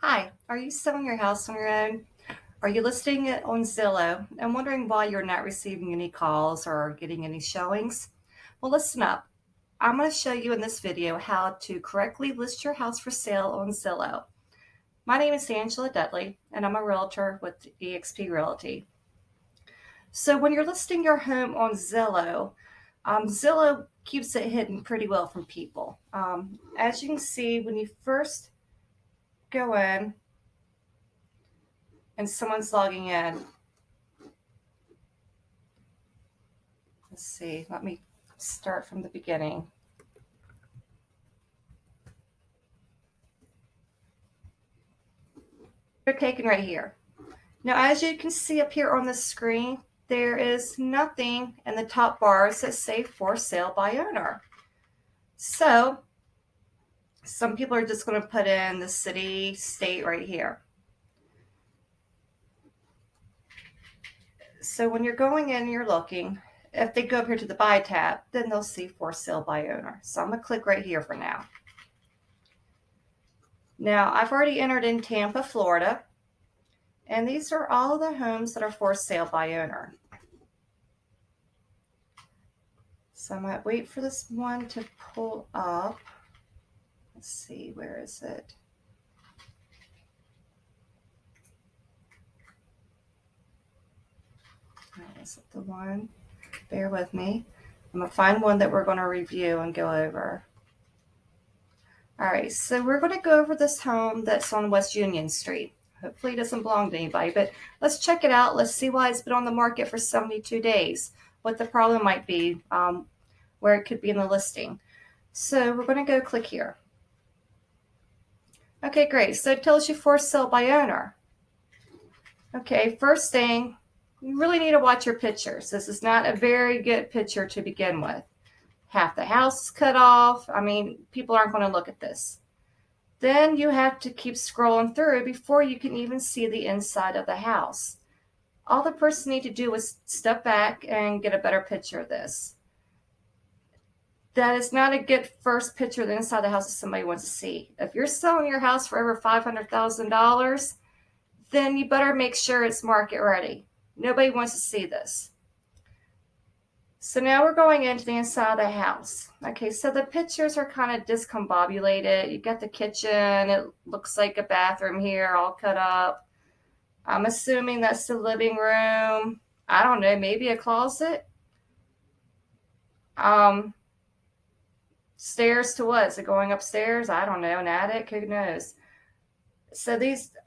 Hi, are you selling your house on your own? Are you listing it on Zillow and wondering why you're not receiving any calls or getting any showings? Well, listen up. I'm going to show you in this video how to correctly list your house for sale on Zillow. My name is Angela Dudley, and I'm a realtor with eXp Realty. So when you're listing your home on Zillow, Zillow keeps it hidden pretty well from people. As you can see, when you first go in, and someone's logging in. Let's see, let me start from the beginning. They're taken right here. Now, as you can see up here on the screen, there is nothing in the top bars that say for sale by owner. So some people are just going to put in the city, state right here. So when you're going in and you're looking, if they go up here to the buy tab, then they'll see for sale by owner. So I'm going to click right here for now. Now, I've already entered in Tampa, Florida, and these are all the homes that are for sale by owner. So I might wait for this one to pull up. Let's see, where is it? Is it the one? Bear with me. I'm going to find one that we're going to review and go over. All right, so we're going to go over this home that's on West Union Street. Hopefully it doesn't belong to anybody, but let's check it out. Let's see why it's been on the market for 72 days, what the problem might be, where it could be in the listing. So we're going to go click here. Okay, great. So it tells you for sale by owner. Okay, first thing, you really need to watch your pictures. This is not a very good picture to begin with. Half the house is cut off. I mean, people aren't going to look at this. Then you have to keep scrolling through before you can even see the inside of the house. All the person need to do is step back and get a better picture of this. That is not a good first picture of the inside of the house that somebody wants to see. If you're selling your house for over $500,000, then you better make sure it's market ready. Nobody wants to see this. So now we're going into the inside of the house. Okay, so the pictures are kind of discombobulated. You've got the kitchen. It looks like a bathroom here, all cut up. I'm assuming that's the living room. I don't know, maybe a closet. Stairs to what? Is it going upstairs? I don't know, an attic? Who knows? So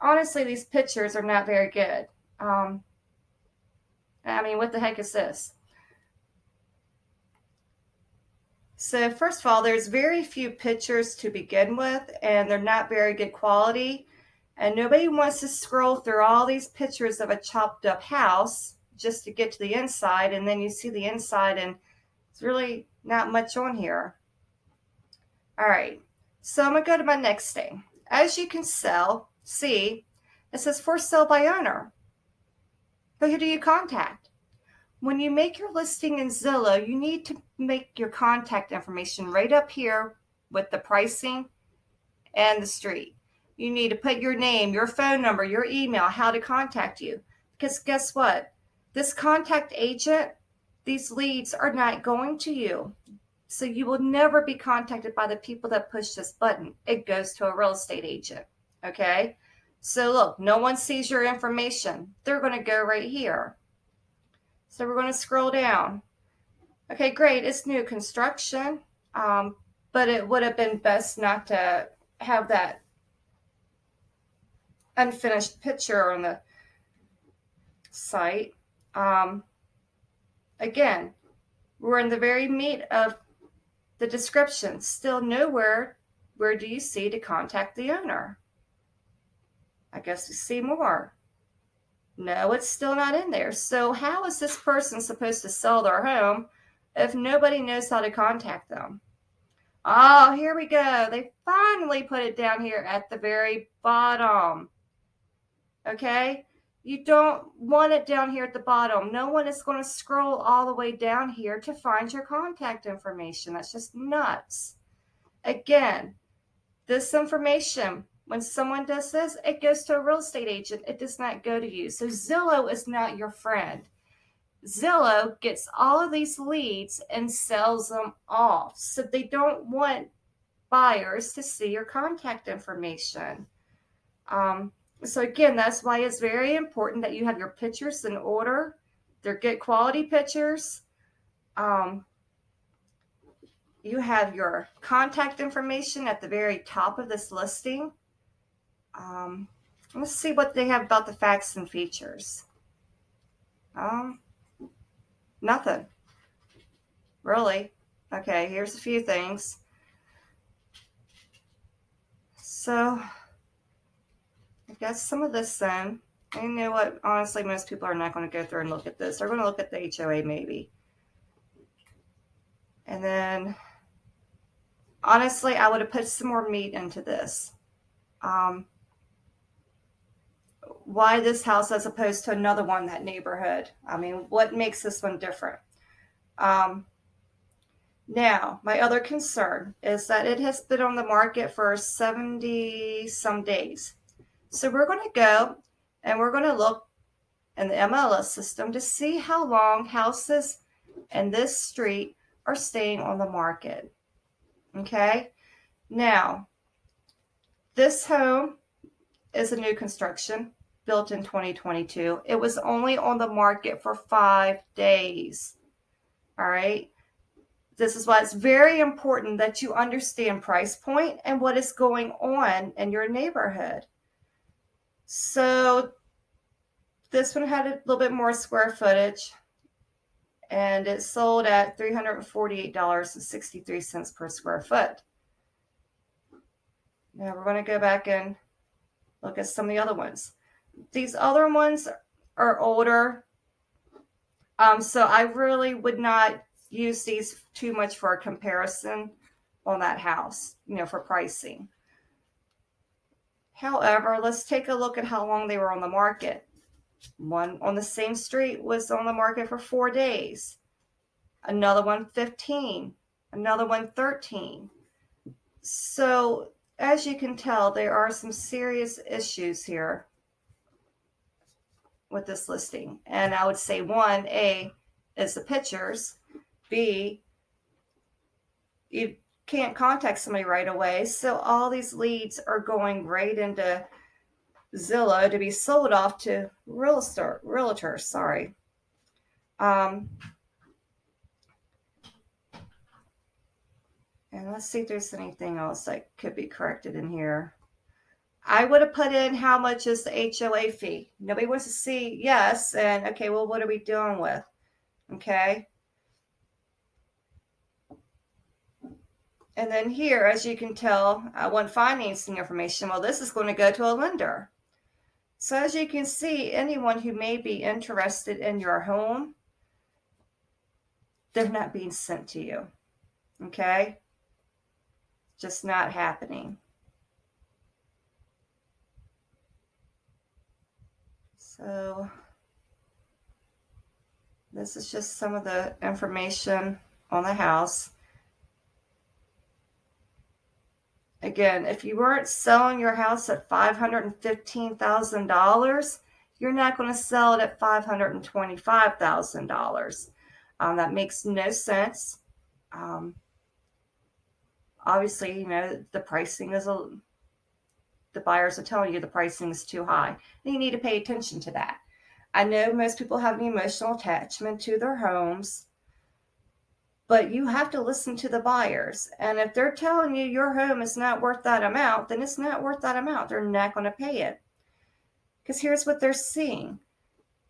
honestly, these pictures are not very good. I mean, what the heck is this? So first of all, there's very few pictures to begin with, and they're not very good quality. And nobody wants to scroll through all these pictures of a chopped up house just to get to the inside, and then you see the inside, and it's really not much on here. All right, so I'm going to go to my next thing. As you can see, it says for sale by owner. But who do you contact? When you make your listing in Zillow, you need to make your contact information right up here with the pricing and the street. You need to put your name, your phone number, your email, how to contact you. Because guess what? This contact agent, these leads are not going to you. So you will never be contacted by the people that push this button. It goes to a real estate agent, okay? So look, no one sees your information. They're going to go right here. So we're going to scroll down. Okay, great. It's new construction, but it would have been best not to have that unfinished picture on the site. Again, we're in the very meat of the description. Still nowhere, where do you see to contact the owner? I guess we see more. No, it's still not in there. So how is this person supposed to sell their home if nobody knows how to contact them? Oh, here we go. They finally put it down here at the very bottom. Okay? You don't want it down here at the bottom. No one is going to scroll all the way down here to find your contact information. That's just nuts. Again, this information When someone does this, it goes to a real estate agent. It does not go to you. So Zillow is not your friend. Zillow gets all of these leads and sells them off. So they don't want buyers to see your contact information. So again, that's why it's very important that you have your pictures in order. They're good quality pictures. You have your contact information at the very top of this listing. Let's see what they have about the facts and features. Nothing. Really? Okay, here's a few things. So, I guess some of this then, and you know what, honestly, most people are not going to go through and look at this. They're going to look at the HOA maybe. And then, honestly, I would have put some more meat into this. Why this house as opposed to another one in that neighborhood? I mean, what makes this one different? Now, my other concern is that it has been on the market for 70 some days. So we're going to go and we're going to look in the MLS system to see how long houses in this street are staying on the market. Okay. Now, this home is a new construction built in 2022. It was only on the market for 5 days. All right. This is why it's very important that you understand price point and what is going on in your neighborhood. So this one had a little bit more square footage, and it sold at $348.63 per square foot. Now we're going to go back and look at some of the other ones. These other ones are older, so I really would not use these too much for a comparison on that house, for pricing. However, let's take a look at how long they were on the market. One on the same street was on the market for 4 days. Another one 15. Another one 13. So as you can tell, there are some serious issues here with this listing. And I would say 1A is the pictures. B, you can't contact somebody right away. So all these leads are going right into Zillow to be sold off to realtors. Sorry. And let's see if there's anything else that could be corrected in here. I would have put in how much is the HOA fee. Nobody wants to see yes and okay, well, what are we doing with? Okay. And then here, as you can tell, I want financing information. Well, this is going to go to a lender. So as you can see, anyone who may be interested in your home, they're not being sent to you. Okay? Just not happening. So this is just some of the information on the house. Again, if you weren't selling your house at $515,000, you're not going to sell it at $525,000. That makes no sense. Obviously, the pricing is the buyers are telling you the pricing is too high. And you need to pay attention to that. I know most people have an emotional attachment to their homes, but you have to listen to the buyers. And if they're telling you your home is not worth that amount, then it's not worth that amount. They're not going to pay it. Because here's what they're seeing.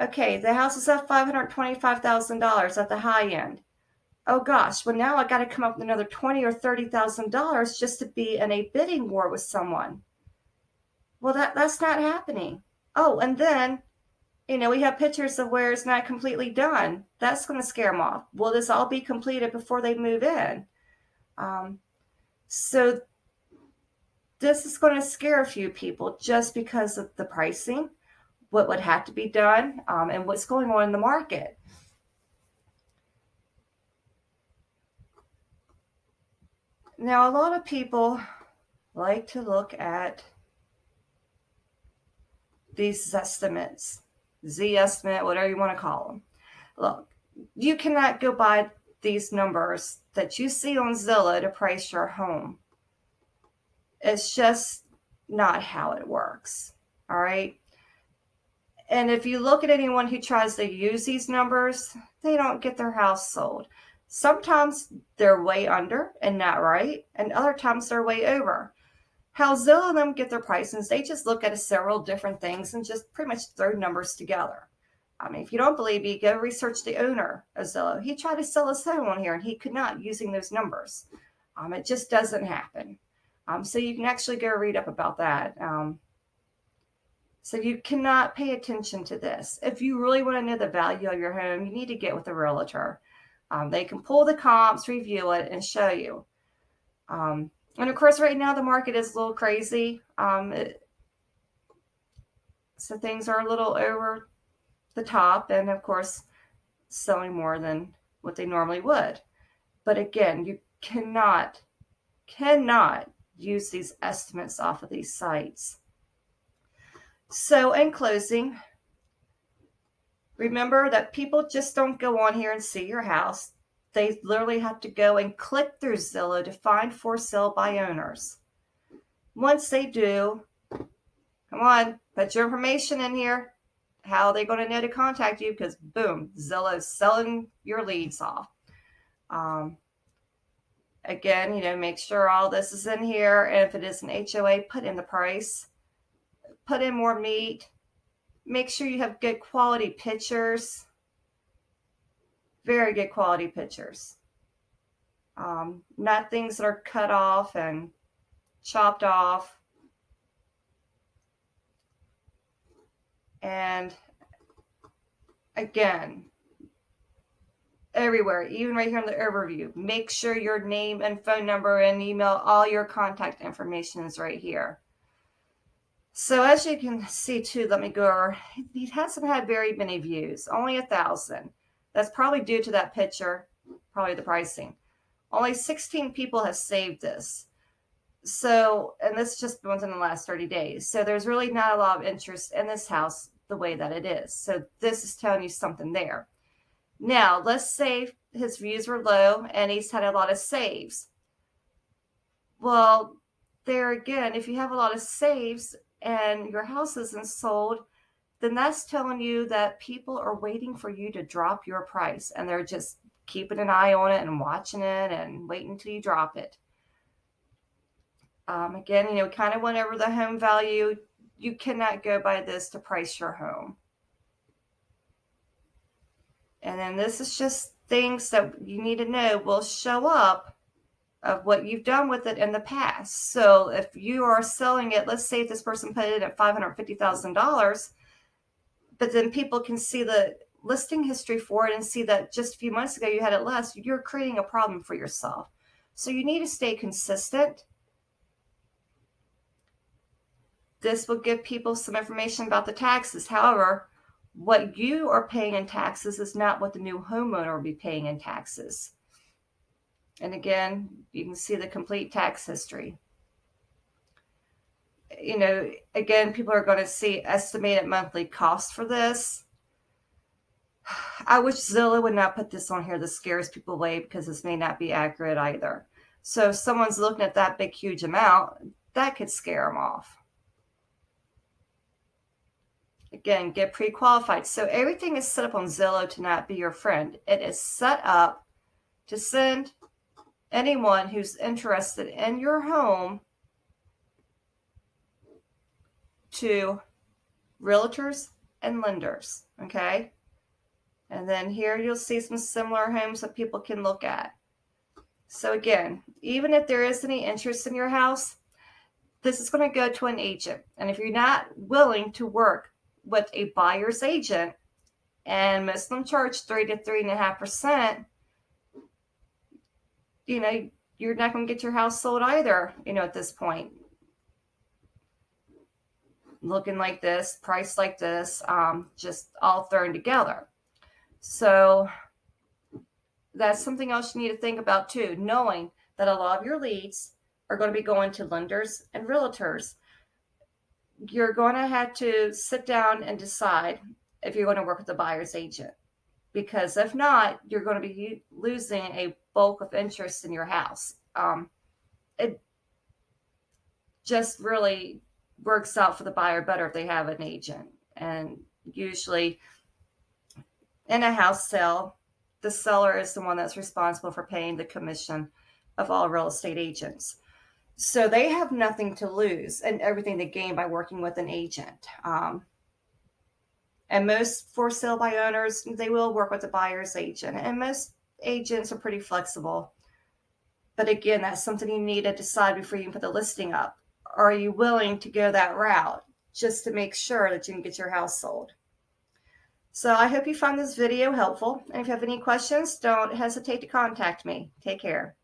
Okay, the house is at $525,000 at the high end. Oh gosh, well now I got to come up with another $20,000 or $30,000 just to be in a bidding war with someone. Well, that's not happening. Oh, and then, we have pictures of where it's not completely done. That's going to scare them off. Will this all be completed before they move in? So this is going to scare a few people just because of the pricing, what would have to be done, and what's going on in the market. Now, a lot of people like to look at these estimates, Z estimate, whatever you want to call them. Look, you cannot go by these numbers that you see on Zillow to price your home. It's just not how it works. All right. And if you look at anyone who tries to use these numbers, they don't get their house sold. Sometimes they're way under and not right, and other times they're way over. How Zillow and them get their prices, they just look at several different things and just pretty much throw numbers together. I mean, if you don't believe me, go research the owner of Zillow. He tried to sell his home on here, and he could not using those numbers. It just doesn't happen. So you can actually go read up about that. So you cannot pay attention to this. If you really want to know the value of your home, you need to get with a realtor. They can pull the comps, review it, and show you. And of course, right now the market is a little crazy. So things are a little over the top, and of course, selling more than what they normally would. But again, you cannot use these estimates off of these sites. So in closing, remember that people just don't go on here and see your house. They literally have to go and click through Zillow to find for sale by owners. Once they do, come on, put your information in here. How are they going to know to contact you? Because boom, Zillow's selling your leads off. Again, make sure all this is in here. And if it is an HOA, put in the price. Put in more meat. Make sure you have good quality pictures. Very good quality pictures. Not things that are cut off and chopped off. And again, everywhere, even right here in the overview, make sure your name and phone number and email, all your contact information is right here. So as you can see too, let me go over, he hasn't had very many views, only 1,000. That's probably due to that picture, probably the pricing. Only 16 people have saved this. So, and this just went in the last 30 days. So there's really not a lot of interest in this house the way that it is. So this is telling you something there. Now, let's say his views were low and he's had a lot of saves. Well, there again, if you have a lot of saves and your house isn't sold, then that's telling you that people are waiting for you to drop your price, and they're just keeping an eye on it and watching it and waiting until you drop it. Again, kind of went over the home value. You cannot go by this to price your home. And then this is just things that you need to know will show up of what you've done with it in the past. So if you are selling it, let's say if this person put it at $550,000, but then people can see the listing history for it and see that just a few months ago you had it less, you're creating a problem for yourself. So you need to stay consistent. This will give people some information about the taxes. However, what you are paying in taxes is not what the new homeowner will be paying in taxes. And again, you can see the complete tax history. Again, people are going to see estimated monthly costs for this. I wish Zillow would not put this on here. This scares people away because this may not be accurate either. So if someone's looking at that big, huge amount, that could scare them off. Again, get pre-qualified. So everything is set up on Zillow to not be your friend. It is set up to send anyone who's interested in your home to realtors and lenders, okay? And then here you'll see some similar homes that people can look at. So again, even if there is any interest in your house, this is going to go to an agent. And if you're not willing to work with a buyer's agent, and most of them charge 3 to 3.5%, you're not going to get your house sold either, at this point. Looking like this, priced like this, just all thrown together. So that's something else you need to think about too, knowing that a lot of your leads are going to be going to lenders and realtors. you're going to have to sit down and decide if you're going to work with the buyer's agent. Because if not, you're going to be losing a bulk of interest in your house. It just really works out for the buyer better if they have an agent. And usually in a house sale, the seller is the one that's responsible for paying the commission of all real estate agents. So they have nothing to lose and everything to gain by working with an agent. And most for sale by owners, they will work with the buyer's agent. And most agents are pretty flexible. But again, that's something you need to decide before you can put the listing up. Are you willing to go that route just to make sure that you can get your house sold? So I hope you found this video helpful. And if you have any questions, don't hesitate to contact me. Take care.